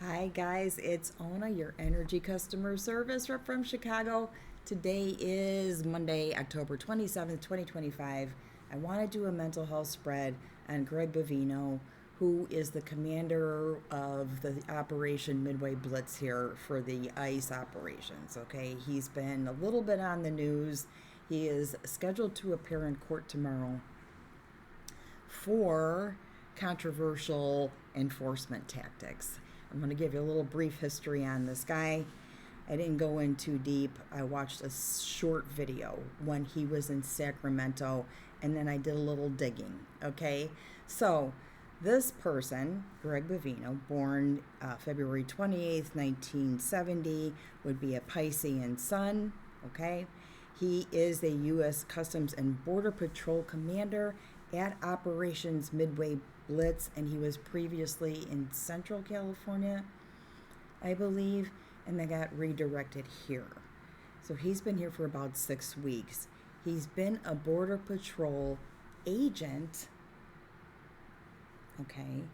Hi guys, it's Ona, your energy customer service rep from Chicago. Today is Monday, October 27th, 2025. I want to do a mental health spread on Greg Bovino, who is the commander of the Operation Midway Blitz here for the ICE operations. Okay, he's been a little bit on the news. He is scheduled to appear in court tomorrow for controversial enforcement tactics. I'm going to give you a little brief history on this guy. I didn't go in too deep. I watched a short video when he was in Sacramento, and then I did a little digging. Okay, so this person, Greg Bovino, born February 28th, 1970, would be a Piscean sun. Okay, he is the U.S. Customs and Border Patrol commander at Operations Midway Blitz, and he was previously in Central California, I believe, and they got redirected here. So he's been here for about 6 weeks. He's been a Border Patrol agent, okay,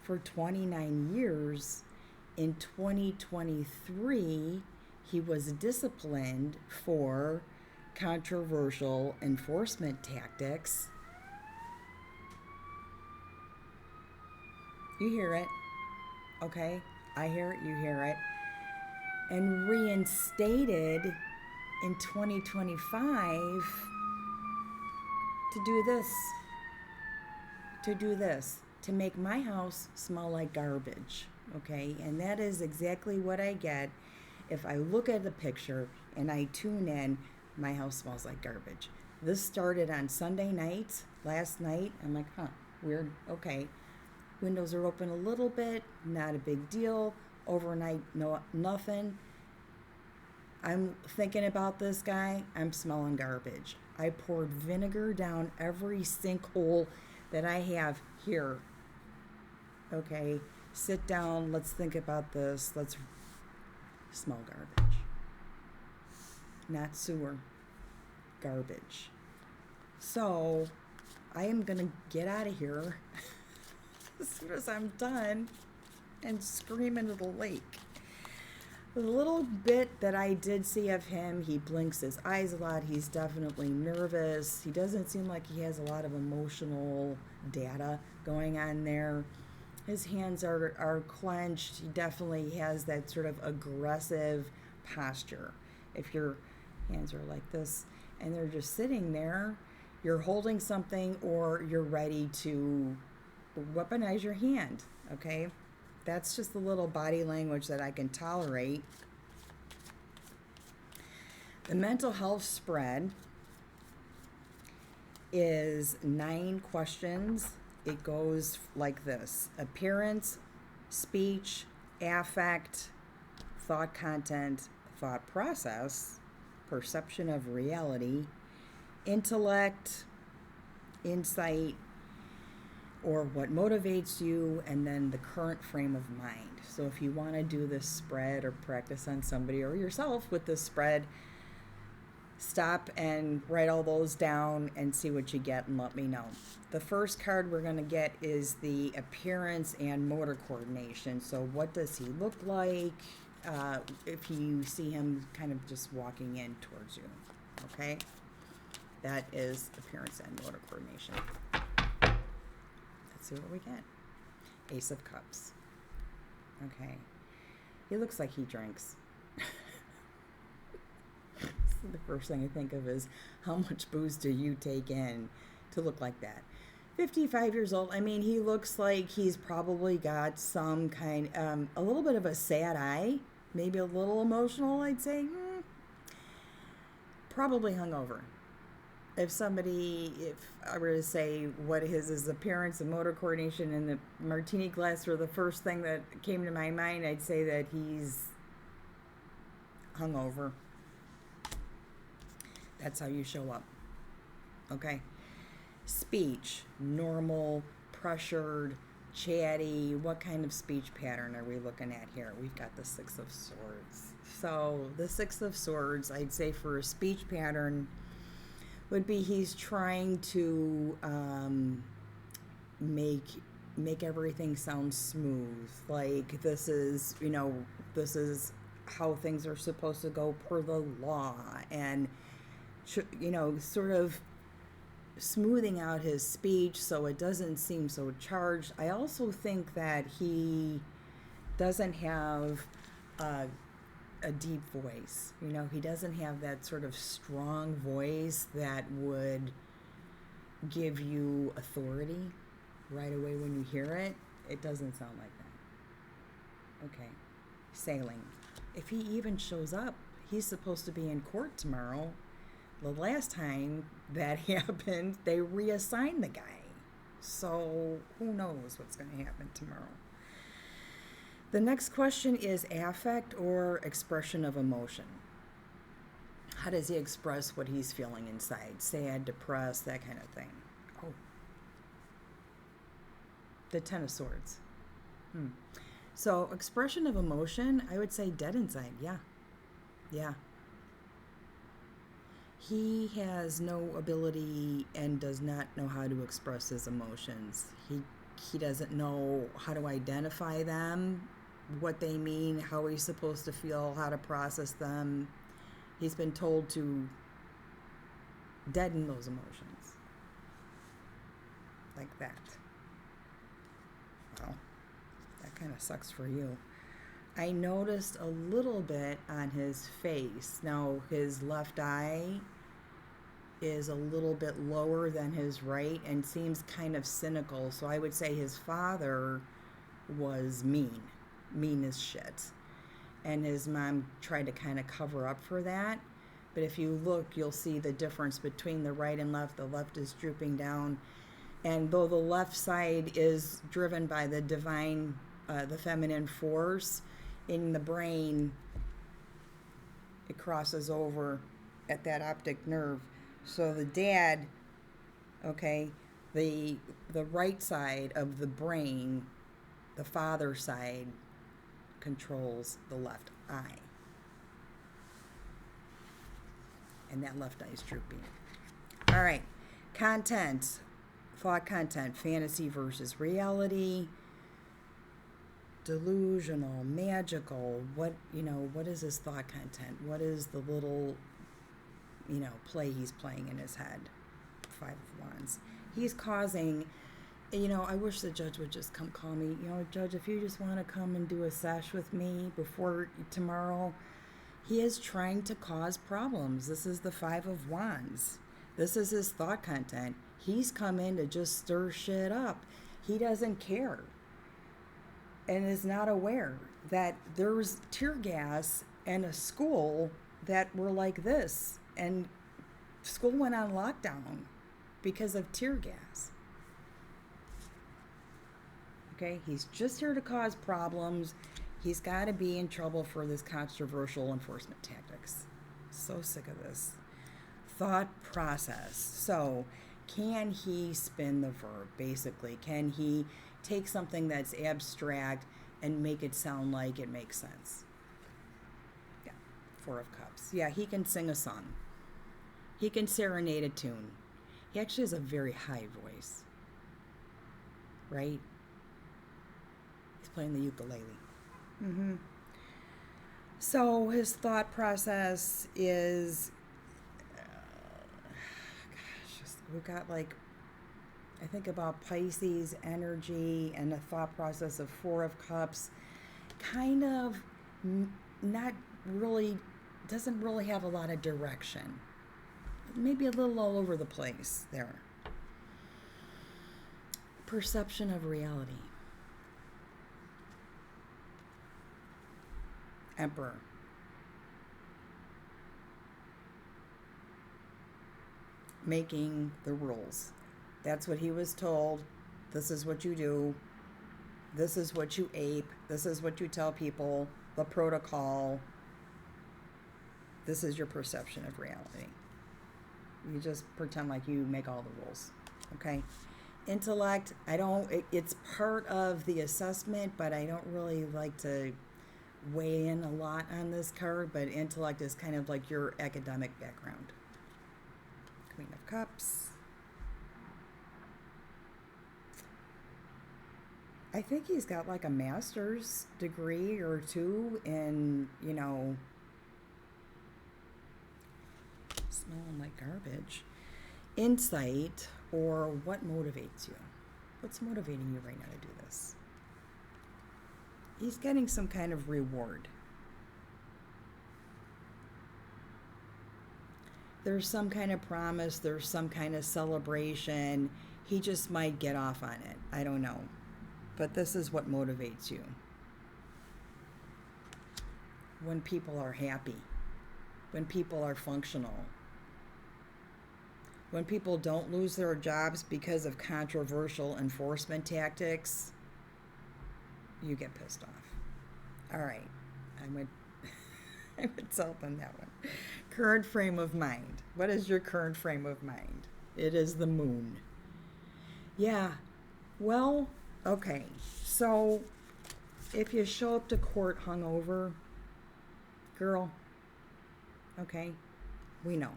for 29 years. In 2023, he was disciplined for controversial enforcement tactics. You hear it, okay? I hear it, you hear it. And reinstated in 2025 to do this, to make my house smell like garbage, okay? And that is exactly what I get if I look at the picture and I tune in. My house smells like garbage. This started on Sunday night, last night. I'm like, weird, okay. Windows are open a little bit, not a big deal. Overnight, nothing. I'm thinking about this guy. I'm smelling garbage. I poured vinegar down every sinkhole that I have here. Okay, sit down. Let's think about this. Let's smell garbage. Not sewer. Garbage. So, I am going to get out of here as soon as I'm done and scream into the lake. The little bit that I did see of him, he blinks his eyes a lot. He's definitely nervous. He doesn't seem like he has a lot of emotional data going on there. His hands are clenched. He definitely has that sort of aggressive posture. If your hands are like this and they're just sitting there, you're holding something or you're ready to weaponize your hand, okay? That's just the little body language that I can tolerate. The mental health spread is 9 questions. It goes like this: appearance, speech, affect, thought content, thought process, perception of reality, intellect, insight, or what motivates you, and then the current frame of mind. So if you want to do this spread or practice on somebody or yourself with this spread, stop and write all those down and see what you get and let me know. The first card we're going to get is the appearance and motor coordination. So what does he look like if you see him kind of just walking in towards you, okay? That is appearance and motor coordination. See what we get. Ace of Cups. Okay. He looks like he drinks. So the first thing I think of is, how much booze do you take in to look like that? 55 years old. I mean, he looks like he's probably got some kind, a little bit of a sad eye, maybe a little emotional, I'd say. Probably hungover. If I were to say what his appearance and motor coordination and the martini glass were the first thing that came to my mind, I'd say that he's hungover. That's how you show up. Okay. Speech, normal, pressured, chatty. What kind of speech pattern are we looking at here? We've got the Six of Swords. So the Six of Swords, I'd say for a speech pattern, would be he's trying to make make everything sound smooth. Like this is, this is how things are supposed to go per the law, and sort of smoothing out his speech so it doesn't seem so charged. I also think that he doesn't have a deep voice. He doesn't have that sort of strong voice that would give you authority right away when you hear it. It doesn't sound like that. Okay. Sailing. If he even shows up, he's supposed to be in court tomorrow. The last time that happened, they reassigned the guy. So who knows what's going to happen tomorrow. The next question is affect or expression of emotion. How does he express what he's feeling inside? Sad, depressed, that kind of thing. Oh. The Ten of Swords. So expression of emotion, I would say dead inside. Yeah. He has no ability and does not know how to express his emotions. He doesn't know how to identify them, what they mean, how he's supposed to feel, how to process them. He's been told to deaden those emotions. Like that. Well, that kind of sucks for you. I noticed a little bit on his face. Now, his left eye is a little bit lower than his right and seems kind of cynical. So I would say his father was mean as shit. And his mom tried to kind of cover up for that. But if you look, you'll see the difference between the right and left. The left is drooping down. And though the left side is driven by the divine, the feminine force, in the brain, it crosses over at that optic nerve. So the dad, okay, the right side of the brain, the father side, controls the left eye. And that left eye is drooping. All right, content, thought content, fantasy versus reality, delusional, magical. What is his thought content? What is the little, play he's playing in his head? Five of Wands. He's causing, I wish the judge would just come call me. Judge, if you just want to come and do a sesh with me before tomorrow. He is trying to cause problems. This is the Five of Wands. This is his thought content. He's come in to just stir shit up. He doesn't care and is not aware that there's tear gas and a school that were like this. And school went on lockdown because of tear gas. Okay, he's just here to cause problems. He's got to be in trouble for this controversial enforcement tactics. So sick of this. Thought process. So, can he spin the verb, basically? Can he take something that's abstract and make it sound like it makes sense? Yeah, Four of Cups. Yeah, he can sing a song. He can serenade a tune. He actually has a very high voice. Right? He's playing the ukulele. So his thought process is, we've got I think about Pisces energy and the thought process of Four of Cups, kind of not really, doesn't really have a lot of direction. Maybe a little all over the place there. Perception of reality. Emperor. Making the rules. That's what he was told. This is what you do. This is what you ape. This is what you tell people. The protocol. This is your perception of reality. You just pretend like you make all the rules. Okay? Intellect, it's part of the assessment, but I don't really like to weigh in a lot on this card, but intellect is kind of like your academic background. Queen of Cups. I think he's got like a master's degree or two in, smelling like garbage, insight, or what motivates you. What's motivating you right now to do this? He's getting some kind of reward. There's some kind of promise, there's some kind of celebration. He just might get off on it. I don't know. But this is what motivates you. When people are happy, when people are functional, when people don't lose their jobs because of controversial enforcement tactics, you get pissed off. All right, I would tell them that one. Current frame of mind. What is your current frame of mind? It is the moon. Yeah, well, okay. So if you show up to court hungover, girl, okay, we know.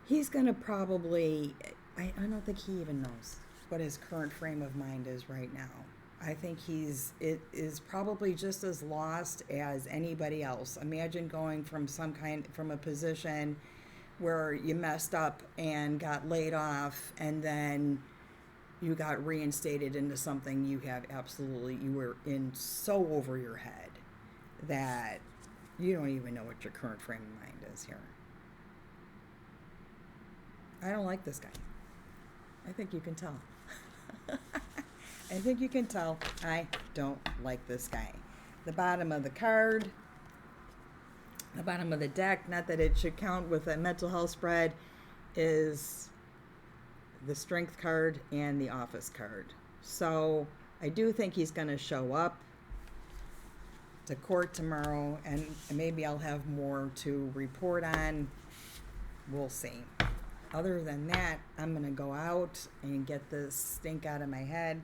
He's going to probably, I don't think he even knows what his current frame of mind is right now. I think it is probably just as lost as anybody else. Imagine going from from a position where you messed up and got laid off, and then you got reinstated into something you were in so over your head that you don't even know what your current frame of mind is here. I don't like this guy. I think you can tell. I think you can tell I don't like this guy. The bottom of the card, the bottom of the deck, not that it should count with a mental health spread, is the strength card and the office card. So I do think he's going to show up to court tomorrow, and maybe I'll have more to report on. We'll see. Other than that, I'm going to go out and get this stink out of my head.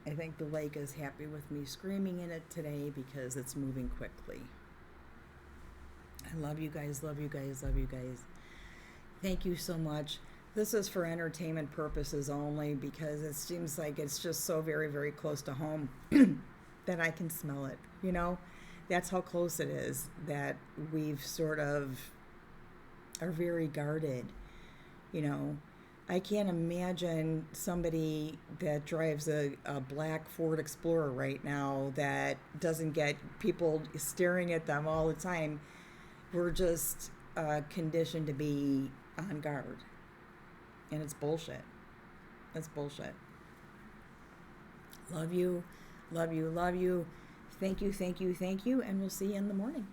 I think the lake is happy with me screaming in it today because it's moving quickly. I love you guys, love you guys, love you guys. Thank you so much. This is for entertainment purposes only because it seems like it's just so very, very close to home that I can smell it. That's how close it is, that we've sort of are very guarded. I can't imagine somebody that drives a black Ford Explorer right now that doesn't get people staring at them all the time. We're just conditioned to be on guard. And it's bullshit. It's bullshit. Love you, love you, love you. Thank you, thank you, thank you. And we'll see you in the morning.